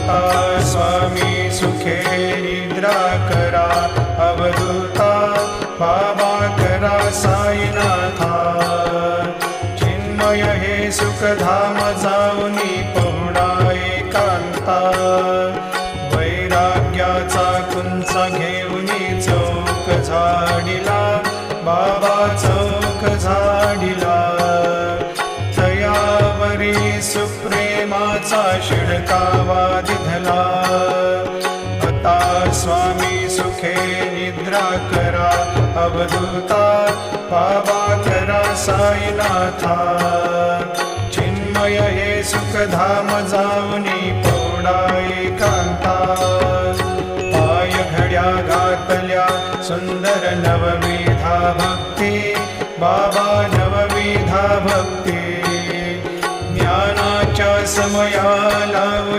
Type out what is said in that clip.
आता स्वामी सुखे निद्रा करा, अवधूता बाबा करा साईनाथा। चिन्मय हे सुखधाम जाऊनी पहुडा एकांता, वैराग्याचा कुंच घेऊनी चौक झाडिला, बाबा चौक झाडिला। तयावरी सुप्रेमाचा शिडकावा दिधला, आता स्वामी सुखे निद्रा करा, अवधूता बाबा करा साईनाथा। चिन्मय हे सुखधाम जाऊनी पहुडा एकांता, पाय घड्या घातल्या सुंदर नवविधा भक्ती, बाबा नवविधा भक्ती। ज्ञानाच्या समया लावून